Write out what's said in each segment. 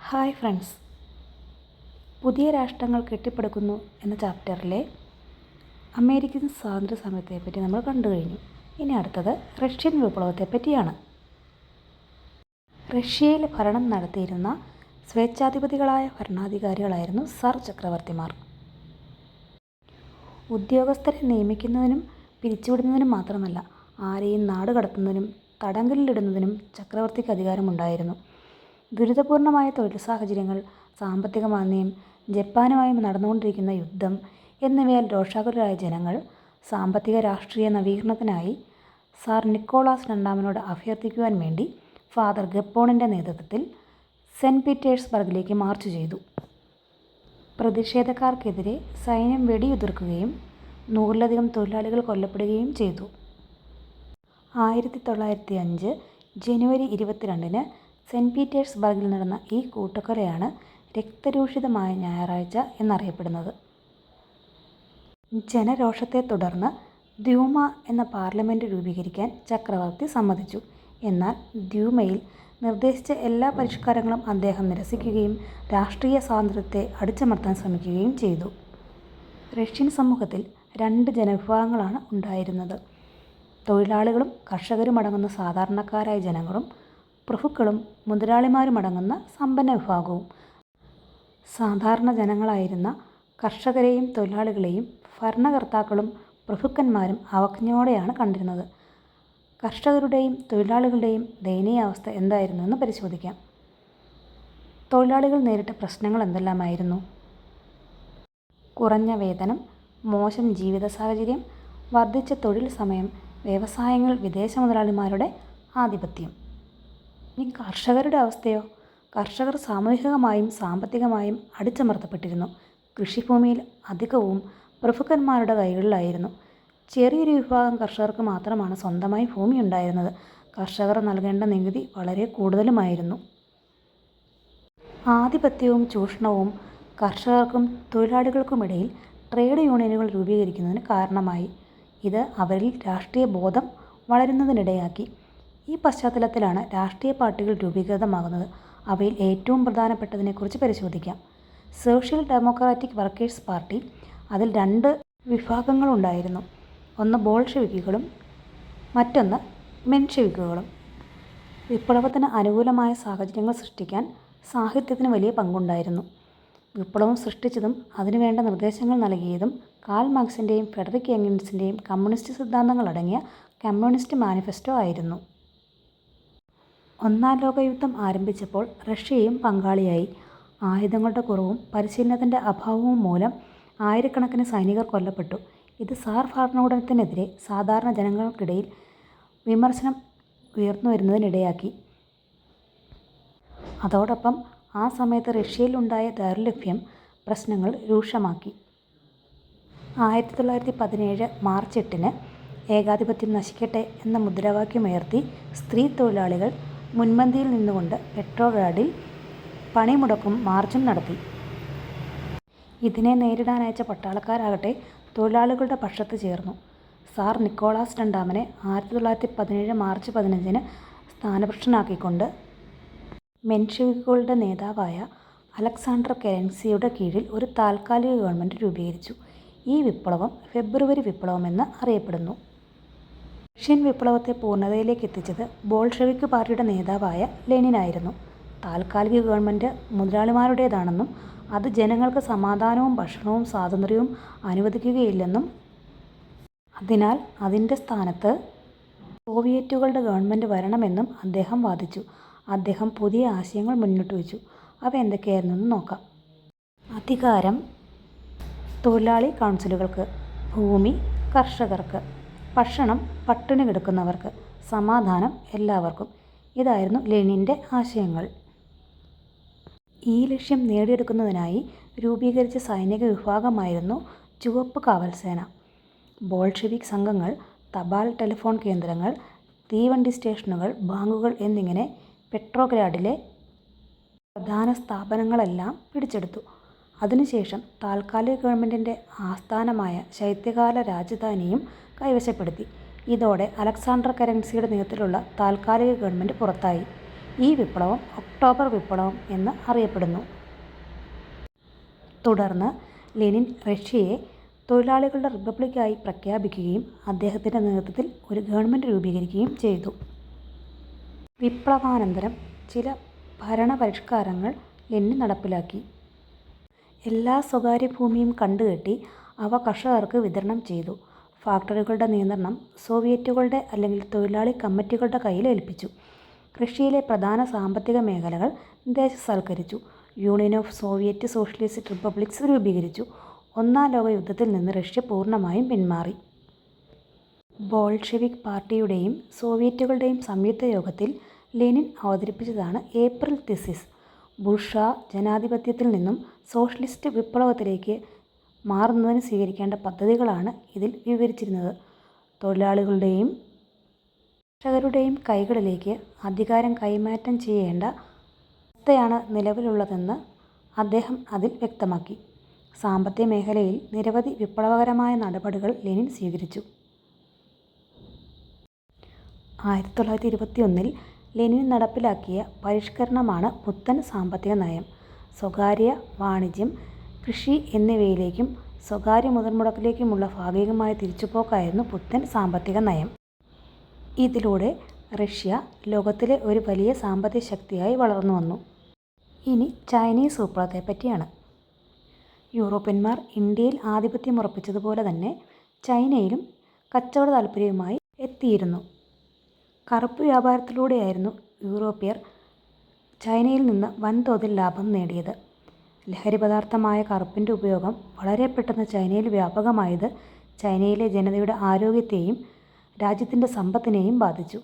Hi friends, പുതിയ രാഷ്ട്രങ്ങൾ കെട്ടിപ്പടുക്കുന്നു എന്ന ചാപ്റ്ററിലെ അമേരിക്കൻ സ്വാതന്ത്ര്യ സമരത്തെപ്പറ്റി നമ്മൾ കണ്ടു കഴിഞ്ഞു. ഇനി അടുത്തത് റഷ്യൻ വിപ്ലവത്തെപ്പറ്റിയാണ്. റഷ്യയിൽ ഭരണം നടത്തിയിരുന്ന സ്വേച്ഛാധിപതികളായ ഭരണാധികാരികളായിരുന്നു സാർ ചക്രവർത്തിമാർ. ഉദ്യോഗസ്ഥരെ നിയമിക്കുന്നതിനും പിരിച്ചുവിടുന്നതിനും മാത്രമല്ല, ആരെയും നാടുകടത്തുന്നതിനും തടങ്കലിലിടുന്നതിനും ചക്രവർത്തിക്ക് അധികാരമുണ്ടായിരുന്നു. ദുരിതപൂർണമായ തൊഴിൽ സാഹചര്യങ്ങൾ, സാമ്പത്തിക മാന്ദ്യം, ജപ്പാനുമായി നടന്നുകൊണ്ടിരിക്കുന്ന യുദ്ധം എന്നിവയാൽ രോഷാകുലരായ ജനങ്ങൾ സാമ്പത്തിക രാഷ്ട്രീയ നവീകരണത്തിനായി സാർ നിക്കോളാസ് രണ്ടാമനോട് അഭ്യർത്ഥിക്കുവാൻ വേണ്ടി ഫാദർ ഗപ്പോണിൻ്റെ നേതൃത്വത്തിൽ സെൻറ്റ് പീറ്റേഴ്സ്ബർഗിലേക്ക് മാർച്ച് ചെയ്തു. പ്രതിഷേധക്കാർക്കെതിരെ സൈന്യം വെടിയുതിർക്കുകയും 100-ലധികം തൊഴിലാളികൾ കൊല്ലപ്പെടുകയും ചെയ്തു. 1905 ജനുവരി 22-ന് സെൻറ്റ് പീറ്റേഴ്സ്ബർഗിൽ നടന്ന ഈ കൂട്ടക്കൊലയാണ് രക്തരൂഷിതമായ ഞായറാഴ്ച എന്നറിയപ്പെടുന്നത്. ജനരോഷത്തെ തുടർന്ന് ദ്യൂമ എന്ന പാർലമെൻറ്റ് രൂപീകരിക്കാൻ ചക്രവർത്തി സമ്മതിച്ചു. എന്നാൽ ദ്യൂമയിൽ നിർദ്ദേശിച്ച എല്ലാ പരിഷ്കാരങ്ങളും അദ്ദേഹം നിരസിക്കുകയും രാഷ്ട്രീയ സ്വാതന്ത്ര്യത്തെ അടിച്ചമർത്താൻ ശ്രമിക്കുകയും ചെയ്തു. റഷ്യൻ സമൂഹത്തിൽ 2 ജനവിഭാഗങ്ങളാണ് ഉണ്ടായിരുന്നത്. തൊഴിലാളികളും കർഷകരുമടങ്ങുന്ന സാധാരണക്കാരായ ജനങ്ങളും പ്രഭുക്കളും മുതലാളിമാരുമടങ്ങുന്ന സമ്പന്ന വിഭാഗവും. സാധാരണ ജനങ്ങളായിരുന്ന കർഷകരെയും തൊഴിലാളികളെയും ഭരണകർത്താക്കളും പ്രഭുക്കന്മാരും അവജ്ഞയോടെയാണ് കണ്ടിരുന്നത്. കർഷകരുടെയും തൊഴിലാളികളുടെയും ദയനീയാവസ്ഥ എന്തായിരുന്നുവെന്ന് പരിശോധിക്കാം. തൊഴിലാളികൾ നേരിട്ട പ്രശ്നങ്ങൾ എന്തെല്ലാമായിരുന്നു? കുറഞ്ഞ വേതനം, മോശം ജീവിത സാഹചര്യം, വർദ്ധിച്ച തൊഴിൽ സമയം, വ്യവസായങ്ങൾ, വിദേശ മുതലാളിമാരുടെ ആധിപത്യം. ഇനി കർഷകരുടെ അവസ്ഥയോ? കർഷകർ സാമൂഹികമായും സാമ്പത്തികമായും അടിച്ചമർത്തപ്പെട്ടിരുന്നു. കൃഷിഭൂമിയിൽ അധികവും പ്രഭുക്കന്മാരുടെ കൈകളിലായിരുന്നു. ചെറിയൊരു വിഭാഗം കർഷകർക്ക് മാത്രമാണ് സ്വന്തമായി ഭൂമി ഉണ്ടായിരുന്നത്. കർഷകർ നൽകേണ്ട നികുതി വളരെ കൂടുതലുമായിരുന്നു. ആധിപത്യവും ചൂഷണവും കർഷകർക്കും തൊഴിലാളികൾക്കുമിടയിൽ ട്രേഡ് യൂണിയനുകൾ രൂപീകരിക്കുന്നതിന് കാരണമായി. ഇത് അവരിൽ രാഷ്ട്രീയ ബോധം വളരുന്നതിനിടയാക്കി. ഈ പശ്ചാത്തലത്തിലാണ് രാഷ്ട്രീയ പാർട്ടികൾ രൂപീകൃതമാകുന്നത്. അവയിൽ ഏറ്റവും പ്രധാനപ്പെട്ടതിനെക്കുറിച്ച് പരിശോധിക്കാം. Social democratic workers party. അതിൽ 2 വിഭാഗങ്ങളുണ്ടായിരുന്നു. ഒന്ന് ബോൾഷെവിക്കുകളും മറ്റൊന്ന് മെൻഷെവിക്കുകളും. വിപ്ലവത്തിന് അനുകൂലമായ സാഹചര്യങ്ങൾ സൃഷ്ടിക്കാൻ സാഹിത്യത്തിന് വലിയ പങ്കുണ്ടായിരുന്നു. വിപ്ലവം സൃഷ്ടിച്ചതും അതിനുവേണ്ട നിർദ്ദേശങ്ങൾ നൽകിയതും കാൾ മാർക്സിൻ്റെയും ഫ്രെഡറിക് എംഗൽസിൻ്റെയും കമ്മ്യൂണിസ്റ്റ് സിദ്ധാന്തങ്ങളടങ്ങിയ കമ്മ്യൂണിസ്റ്റ് മാനിഫെസ്റ്റോ ആയിരുന്നു. 1-ാം ലോകയുദ്ധം ആരംഭിച്ചപ്പോൾ റഷ്യയും പങ്കാളിയായി. ആയുധങ്ങളുടെ കുറവും പരിശീലനത്തിൻ്റെ അഭാവവും മൂലം ആയിരക്കണക്കിന് സൈനികർ കൊല്ലപ്പെട്ടു. ഇത് സാർ ഭരണകൂടത്തിനെതിരെ സാധാരണ ജനങ്ങൾക്കിടയിൽ വിമർശനം ഉയർന്നുവരുന്നതിനിടയാക്കി. അതോടൊപ്പം ആ സമയത്ത് റഷ്യയിലുണ്ടായ ദൗർലഭ്യം പ്രശ്നങ്ങൾ രൂക്ഷമാക്കി. 1917 മാർച്ച് 8-ന് ഏകാധിപത്യം നശിക്കട്ടെ എന്ന മുദ്രാവാക്യമുയർത്തി സ്ത്രീ തൊഴിലാളികൾ മുൻപന്തിയിൽ നിന്നുകൊണ്ട് പെട്രോഗ്രാഡിൽ പണിമുടക്കും മാർച്ചും നടത്തി. ഇതിനെ നേരിടാനയച്ച പട്ടാളക്കാരാകട്ടെ തൊഴിലാളികളുടെ പക്ഷത്ത് ചേർന്നു. സാർ നിക്കോളാസ് രണ്ടാമനെ 1917 മാർച്ച് 15-ന് സ്ഥാനഭ്രഷ്ടനാക്കിക്കൊണ്ട് മെൻഷെവിക്കുകളുടെ നേതാവായ അലക്സാണ്ടർ കെരൻസിയുടെ കീഴിൽ ഒരു താൽക്കാലിക ഗവൺമെൻറ് രൂപീകരിച്ചു. ഈ വിപ്ലവം ഫെബ്രുവരി വിപ്ലവം എന്ന് അറിയപ്പെടുന്നു. റഷ്യൻ വിപ്ലവത്തെ പൂർണ്ണതയിലേക്ക് എത്തിച്ചത് ബോൾഷെവിക് പാർട്ടിയുടെ നേതാവായ ലെനിനായിരുന്നു. താൽക്കാലിക ഗവൺമെൻറ് മുതലാളിമാരുടേതാണെന്നും അത് ജനങ്ങൾക്ക് സമാധാനവും ഭക്ഷണവും സ്വാതന്ത്ര്യവും അനുവദിക്കുകയില്ലെന്നും അതിനാൽ അതിൻ്റെ സ്ഥാനത്ത് സോവിയറ്റുകളുടെ ഗവൺമെൻറ് വരണമെന്നും അദ്ദേഹം വാദിച്ചു. അദ്ദേഹം പുതിയ ആശയങ്ങൾ മുന്നോട്ട് വച്ചു. അവ എന്തൊക്കെയായിരുന്നെന്ന് നോക്കാം. അധികാരം തൊഴിലാളി കൗൺസിലുകൾക്ക്, ഭൂമി കർഷകർക്ക്, ഭക്ഷണം പട്ടിണി കിടക്കുന്നവർക്ക്, സമാധാനം എല്ലാവർക്കും. ഇതായിരുന്നു ലെനിൻ്റെ ആശയങ്ങൾ. ഈ ലക്ഷ്യം നേടിയെടുക്കുന്നതിനായി രൂപീകരിച്ച സൈനിക വിഭാഗമായിരുന്നു ചുവപ്പ് കാവൽസേന. ബോൾഷെവിക് സംഘങ്ങൾ തപാൽ ടെലിഫോൺ കേന്ദ്രങ്ങൾ, തീവണ്ടി സ്റ്റേഷനുകൾ, ബാങ്കുകൾ എന്നിങ്ങനെ പെട്രോഗ്രാഡിലെ പ്രധാന സ്ഥാപനങ്ങളെല്ലാം പിടിച്ചെടുത്തു. അതിനുശേഷം താൽക്കാലിക ഗവൺമെൻറ്റിൻ്റെ ആസ്ഥാനമായ ശൈത്യകാല രാജധാനിയും കൈവശപ്പെടുത്തി. ഇതോടെ അലക്സാണ്ടർ കെരൻസിയുടെ നേതൃത്വത്തിലുള്ള താൽക്കാലിക ഗവൺമെൻറ് പുറത്തായി. ഈ വിപ്ലവം ഒക്ടോബർ വിപ്ലവം എന്ന് അറിയപ്പെടുന്നു. തുടർന്ന് ലെനിൻ റഷ്യയെ തൊഴിലാളികളുടെ റിപ്പബ്ലിക്കായി പ്രഖ്യാപിക്കുകയും അദ്ദേഹത്തിൻ്റെ നേതൃത്വത്തിൽ ഒരു ഗവൺമെൻറ് രൂപീകരിക്കുകയും ചെയ്തു. വിപ്ലവാനന്തരം ചില ഭരണപരിഷ്കാരങ്ങൾ ലെനിൻ നടപ്പിലാക്കി. എല്ലാ സ്വകാര്യ ഭൂമിയും കണ്ടുകെട്ടി അവ കർഷകർക്ക് വിതരണം ചെയ്തു. ഫാക്ടറികളുടെ നിയന്ത്രണം സോവിയറ്റുകളുടെ അല്ലെങ്കിൽ തൊഴിലാളി കമ്മിറ്റികളുടെ കയ്യിൽ ഏൽപ്പിച്ചു. റഷ്യയിലെ പ്രധാന സാമ്പത്തിക മേഖലകൾ ദേശസാൽക്കരിച്ചു. Union of Soviet Socialist Republics രൂപീകരിച്ചു. ഒന്നാം ലോക യുദ്ധത്തിൽ നിന്ന് റഷ്യ പൂർണ്ണമായും പിന്മാറി. ബോൾഷെവിക് പാർട്ടിയുടെയും സോവിയറ്റുകളുടെയും സംയുക്ത യോഗത്തിൽ ലെനിൻ അവതരിപ്പിച്ചതാണ് ഏപ്രിൽ തീസിസ്. ബുർഷ്വാ ജനാധിപത്യത്തിൽ നിന്നും സോഷ്യലിസ്റ്റ് വിപ്ലവത്തിലേക്ക് മാറുന്നതിന് സ്വീകരിക്കേണ്ട പദ്ധതികളാണ് ഇതിൽ വിവരിച്ചിരുന്നത്. തൊഴിലാളികളുടെയും കർഷകരുടെയും കൈകളിലേക്ക് അധികാരം കൈമാറ്റം ചെയ്യേണ്ട അവസ്ഥയാണ് നിലവിലുള്ളതെന്ന് അദ്ദേഹം അതിൽ വ്യക്തമാക്കി. സാമ്പത്തിക മേഖലയിൽ നിരവധി വിപ്ലവകരമായ നടപടികൾ ലെനിൻ സ്വീകരിച്ചു. 1921 ലെനിൻ നടപ്പിലാക്കിയ പരിഷ്കരണമാണ് പുത്തൻ സാമ്പത്തിക നയം. സ്വകാര്യ വാണിജ്യം, കൃഷി എന്നിവയിലേക്കും സ്വകാര്യ മുതൽമുടക്കിലേക്കുമുള്ള ഭാഗികമായ തിരിച്ചുപോക്കായിരുന്നു പുത്തൻ സാമ്പത്തിക നയം. ഇതിലൂടെ റഷ്യ ലോകത്തിലെ ഒരു വലിയ സാമ്പത്തിക ശക്തിയായി വളർന്നു വന്നു. ഇനി ചൈനീസ് വിപ്ലവത്തെപ്പറ്റിയാണ്. യൂറോപ്യന്മാർ ഇന്ത്യയിൽ ആധിപത്യമുറപ്പിച്ചതുപോലെ തന്നെ ചൈനയിലും കച്ചവട താൽപ്പര്യവുമായി എത്തിയിരുന്നു. കറുപ്പ് വ്യാപാരത്തിലൂടെയായിരുന്നു യൂറോപ്യർ ചൈനയിൽ നിന്ന് വൻതോതിൽ ലാഭം നേടിയത്. ലഹരി പദാർത്ഥമായ കറുപ്പിൻ്റെ ഉപയോഗം വളരെ പെട്ടെന്ന് ചൈനയിൽ വ്യാപകമായത് ചൈനയിലെ ജനതയുടെ ആരോഗ്യത്തെയും രാജ്യത്തിൻ്റെ സമ്പത്തിനെയും ബാധിച്ചു.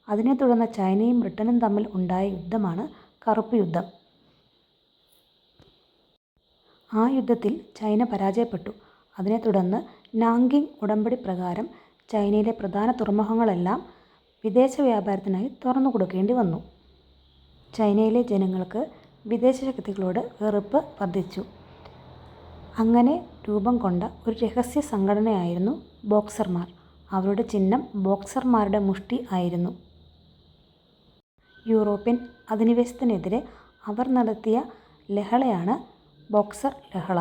അതിനെ തുടർന്ന് ചൈനയും ബ്രിട്ടനും തമ്മിൽ ഉണ്ടായ യുദ്ധമാണ് കറുപ്പ് യുദ്ധം. ആ യുദ്ധത്തിൽ ചൈന പരാജയപ്പെട്ടു. അതിനെ തുടർന്ന് നാങ്കിങ് ഉടമ്പടി പ്രകാരം ചൈനയിലെ പ്രധാന തുറമുഖങ്ങളെല്ലാം വിദേശ വ്യാപാരത്തിനായി തുറന്നു കൊടുക്കേണ്ടി വന്നു. ചൈനയിലെ ജനങ്ങൾക്ക് വിദേശ ശക്തികളോട് വെറുപ്പ് വർദ്ധിച്ചു. അങ്ങനെ രൂപം കൊണ്ട ഒരു രഹസ്യ സംഘടനയായിരുന്നു ബോക്സർമാർ. അവരുടെ ചിഹ്നം ബോക്സർമാരുടെ മുഷ്ടി ആയിരുന്നു. യൂറോപ്യൻ അധിനിവേശത്തിനെതിരെ അവർ നടത്തിയ ലഹളയാണ് ബോക്സർ ലഹള.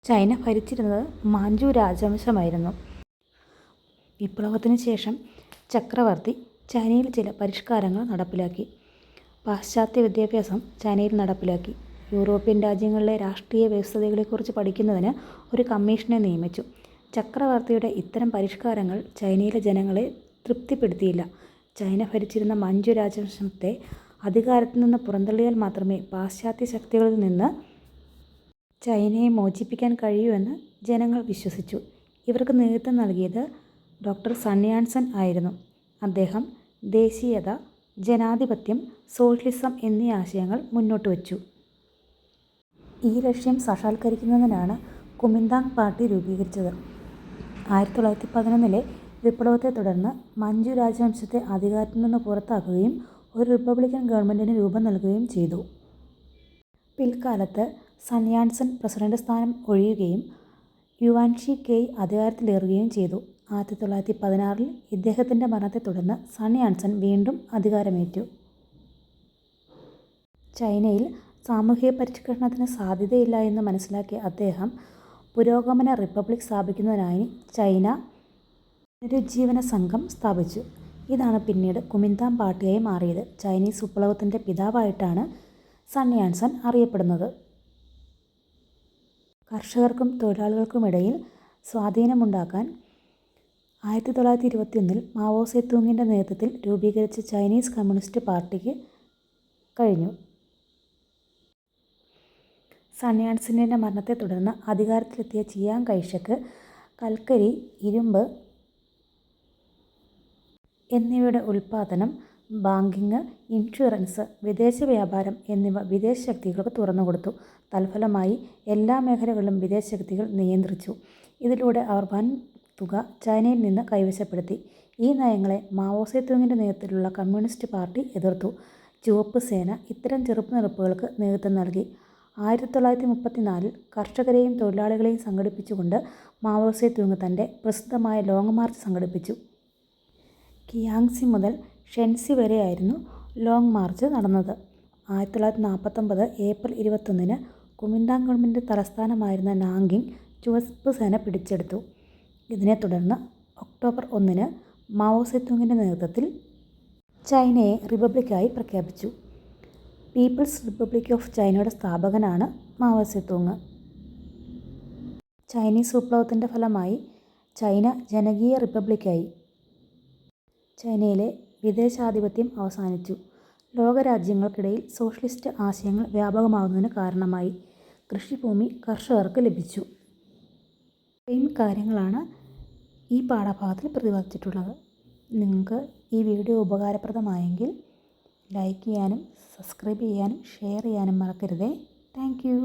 ചൈന ഭരിച്ചിരുന്നത് മാഞ്ചു രാജവംശമായിരുന്നു. വിപ്ലവത്തിന് ശേഷം ചക്രവർത്തി ചൈനയിൽ ചില പരിഷ്കാരങ്ങൾ നടപ്പിലാക്കി. പാശ്ചാത്യ വിദ്യാഭ്യാസം ചൈനയിൽ നടപ്പിലാക്കി. യൂറോപ്യൻ രാജ്യങ്ങളിലെ രാഷ്ട്രീയ വ്യവസ്ഥിതികളെക്കുറിച്ച് പഠിക്കുന്നതിന് ഒരു കമ്മീഷനെ നിയമിച്ചു. ചക്രവർത്തിയുടെ ഇത്തരം പരിഷ്കാരങ്ങൾ ചൈനയിലെ ജനങ്ങളെ തൃപ്തിപ്പെടുത്തിയില്ല. ചൈന ഭരിച്ചിരുന്ന മഞ്ചു രാജവംശത്തെ അധികാരത്തിൽ നിന്ന് പുറന്തള്ളിയാൽ മാത്രമേ പാശ്ചാത്യ ശക്തികളിൽ നിന്ന് ചൈനയെ മോചിപ്പിക്കാൻ കഴിയൂ എന്ന് ജനങ്ങൾ വിശ്വസിച്ചു. ഇവർക്ക് നേതൃത്വം നൽകിയത് ഡോക്ടർ സൺ യാറ്റ്സൻ ആയിരുന്നു. അദ്ദേഹം ദേശീയത, ജനാധിപത്യം, സോഷ്യലിസം എന്നീ ആശയങ്ങൾ മുന്നോട്ട് വച്ചു. ഈ ലക്ഷ്യം സാക്ഷാത്കരിക്കുന്നതിനാണ് കുമിന്താങ് പാർട്ടി രൂപീകരിച്ചത്. 1911 വിപ്ലവത്തെ തുടർന്ന് മഞ്ചു രാജവംശത്തെ അധികാരത്തിൽ നിന്ന് പുറത്താക്കുകയും ഒരു റിപ്പബ്ലിക്കൻ ഗവൺമെൻറ്റിന് രൂപം നൽകുകയും ചെയ്തു. പിൽക്കാലത്ത് സൺ യാറ്റ്സൻ പ്രസിഡന്റ് സ്ഥാനം ഒഴിയുകയും യുവാൻ ഷി കെയ് അധികാരത്തിലേറുകയും ചെയ്തു. 1916 ഇദ്ദേഹത്തിൻ്റെ മരണത്തെ തുടർന്ന് സൺ യാറ്റ്സൻ വീണ്ടും അധികാരമേറ്റു. ചൈനയിൽ സാമൂഹിക പരിഷ്കരണത്തിന് സാധ്യതയില്ല എന്ന് മനസ്സിലാക്കിയ അദ്ദേഹം പുരോഗമന റിപ്പബ്ലിക് സ്ഥാപിക്കുന്നതിനായി ചൈന പുനരുജ്ജീവന സംഘം സ്ഥാപിച്ചു. ഇതാണ് പിന്നീട് കുമിന്താങ് പാർട്ടിയായി മാറിയത്. ചൈനീസ് വിപ്ലവത്തിൻ്റെ പിതാവായിട്ടാണ് സൺ യാറ്റ്സൻ അറിയപ്പെടുന്നത്. കർഷകർക്കും തൊഴിലാളികൾക്കുമിടയിൽ സ്വാധീനമുണ്ടാക്കാൻ 1921 മാവോ സേതൂങ്ങിൻ്റെ നേതൃത്വത്തിൽ രൂപീകരിച്ച ചൈനീസ് കമ്മ്യൂണിസ്റ്റ് പാർട്ടിക്ക് കഴിഞ്ഞു. സൺ യാറ്റ്സൻ്റെ മരണത്തെ തുടർന്ന് അധികാരത്തിലെത്തിയ ചിയാങ് കൈഷക്ക് കൽക്കരി, ഇരുമ്പ് എന്നിവയുടെ ഉൽപ്പാദനം, ബാങ്കിങ്, ഇൻഷുറൻസ്, വിദേശ വ്യാപാരം എന്നിവ വിദേശ ശക്തികൾക്ക് തുറന്നുകൊടുത്തു. തൽഫലമായി എല്ലാ മേഖലകളിലും വിദേശ ശക്തികൾ നിയന്ത്രിച്ചു. ഇതിലൂടെ അവർ വൻ തുക ചൈനയിൽ നിന്ന് കൈവശപ്പെടുത്തി. ഈ നയങ്ങളെ മാവോ സേതൂങ്ങിൻ്റെ നേതൃത്വത്തിലുള്ള കമ്മ്യൂണിസ്റ്റ് പാർട്ടി എതിർത്തു. ചുവപ്പ് സേന ഇത്തരം ചെറുത്തുനിൽപ്പുകൾക്ക് നേതൃത്വം നൽകി. 1934 കർഷകരെയും തൊഴിലാളികളെയും സംഘടിപ്പിച്ചുകൊണ്ട് മാവോ സേതൂങ് തൻ്റെ പ്രസിദ്ധമായ ലോങ് മാർച്ച് സംഘടിപ്പിച്ചു. കിയാങ്സി മുതൽ ഷെൻസി വരെയായിരുന്നു ലോങ് മാർച്ച് നടന്നത്. 1949 ഏപ്രിൽ 21 കുമിന്താങ് ഗവൺമെൻറ് തലസ്ഥാനമായിരുന്ന നാങ്കിങ് ചുവപ്പ് സേന പിടിച്ചെടുത്തു. ഇതിനെ തുടർന്ന് ഒക്ടോബർ 1 മാവോ സെതൂങ്ങിൻ്റെ നേതൃത്വത്തിൽ ചൈനയെ റിപ്പബ്ലിക്കായി പ്രഖ്യാപിച്ചു. പീപ്പിൾസ് റിപ്പബ്ലിക് ഓഫ് ചൈനയുടെ സ്ഥാപകനാണ് മാവോ സെതൂങ്. ചൈനീസ് വിപ്ലവത്തിൻ്റെ ഫലമായി ചൈന ജനകീയ റിപ്പബ്ലിക്കായി. ചൈനയിലെ വിദേശാധിപത്യം അവസാനിച്ചു. ലോകരാജ്യങ്ങൾക്കിടയിൽ സോഷ്യലിസ്റ്റ് ആശയങ്ങൾ വ്യാപകമാകുന്നതിന് കാരണമായി. കൃഷിഭൂമി കർഷകർക്ക് ലഭിച്ചു. ഇത്രയും കാര്യങ്ങളാണ് ഈ പാഠഭാഗത്തിൽ പ്രതിപാദിച്ചിട്ടുള്ളത്. നിങ്ങൾക്ക് ഈ വീഡിയോ ഉപകാരപ്രദമായെങ്കിൽ ലൈക്ക് ചെയ്യാനും സബ്സ്ക്രൈബ് ചെയ്യാനും ഷെയർ ചെയ്യാനും മറക്കരുതേ. Thank you.